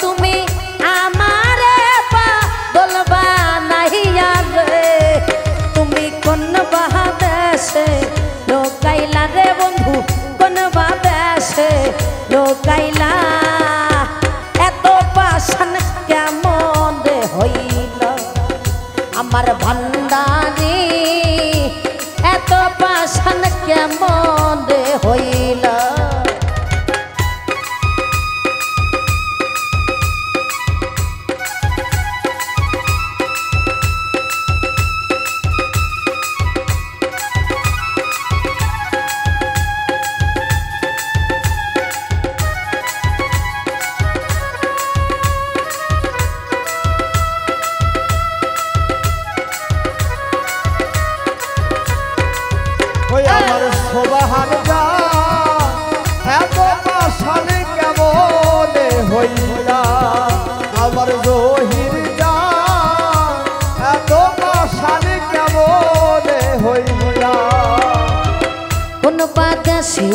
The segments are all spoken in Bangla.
তুমি আমারে পাগল বানাইয়া রে তুমি কোন বাদেশে লোকাইলা রে বন্ধু কোন বাদেশে লোকাইলা এত পাশান কেমন রে হইল আমার ভান্ডারি এত পাশান কেমন রে হইল আমার সোবাহার যা এত পাশানে কেমনে হইলা আমার জহির যা এত পাশানে কেমনে হইলা কোন বাদেশে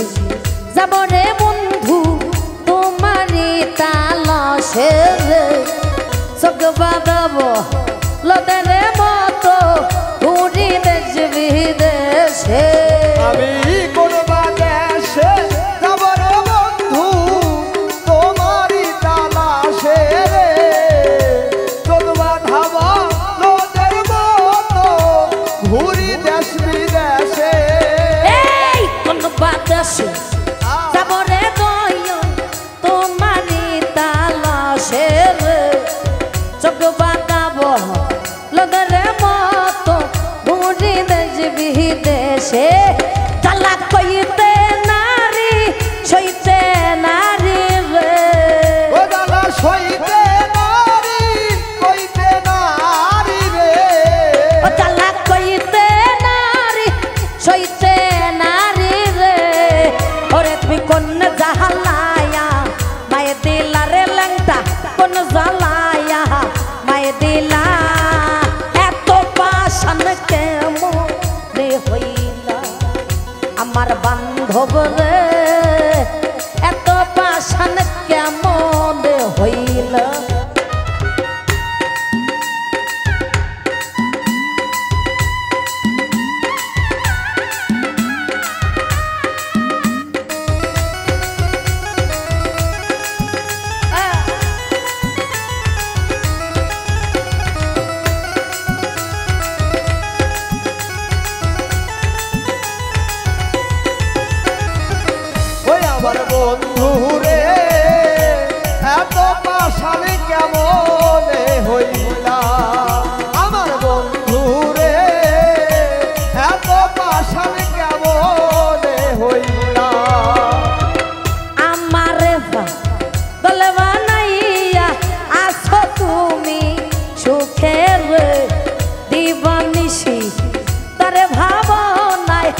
যাব রে বন্ধু তোমারি তালাশে রে সব বাদাব লদের মতো ঘুরি দেশ বিদেশে আমি কোন বাদেশে যাব রে বন্ধু তোমারি তালাশে রে চলবা ধাবা লোদের মতো ঘুরি দেশ বিদেশে এই কোন বাদেশে যাব রে দয় তোমারি তালাশে রে সব বাদাব লদের মতো ঘুরি দেশ বিদেশে জ্বালা কইতে নারী সইতে নারী রে ও জ্বালা সইতে নারী কইতে নারী রে ও জ্বালা কইতে নারী সইতে নারী রে ওরে তুমি কোন জাহালায়া মায়ে দিলা রে ল্যাংটা কোন জ্বালায়া মায়ে দিলা এত পাশান কেমন রে হইলা আমার বান্ধব রে এত পাশান কেমন রে হইলা ওই আমার বন্ধু রে এত পাশানে কেমনে হইলা আমার বন্ধু রে এত পাশানে কেমনে হইলা আমারে পাগল বানাইয়া আছো তুমি সুখে রে দিবানিশি তারে ভাবনায়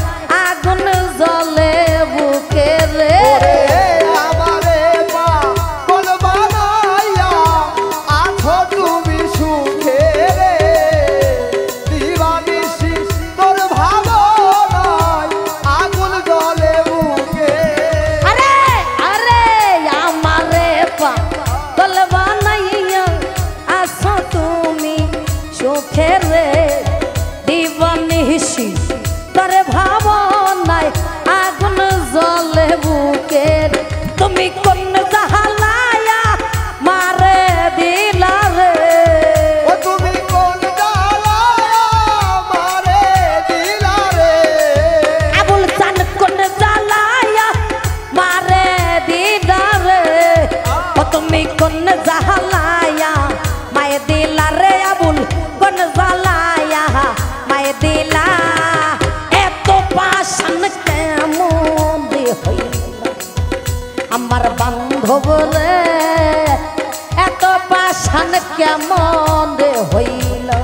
আগুন জ্বলে বুকে রে আমারে পাগল বানাইয়া আছো তুমি সুখে রে দিবানিশি তোর ভাবনায় আগুন জ্বলে বুকে আরে আরে আমারে পাগল বানাইয়া আছো তুমি সুখে রে দিবানিশি তারে ভাবনায় আগুন জ্বলে বুকে তুমি কোন জাহালায়া মারে দিলা রে ও তুমি কোন জ্বালায়া মারে দিলা রে আবুল চান কোন জালায়া মারে দিলা রে ও তুমি কোন জাহালায়া মায়ে দিলা রে আবুল কোন জালায়া মায়ে দিলা এত পাশান কেমন রে হইলা আমার বান্ধব রে এত পাশান কেমন রে হইলা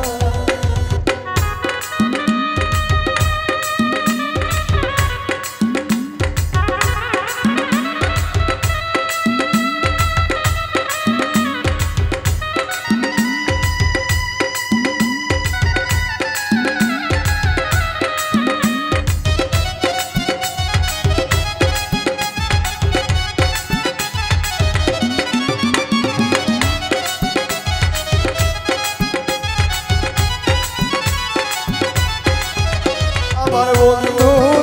বন্ধু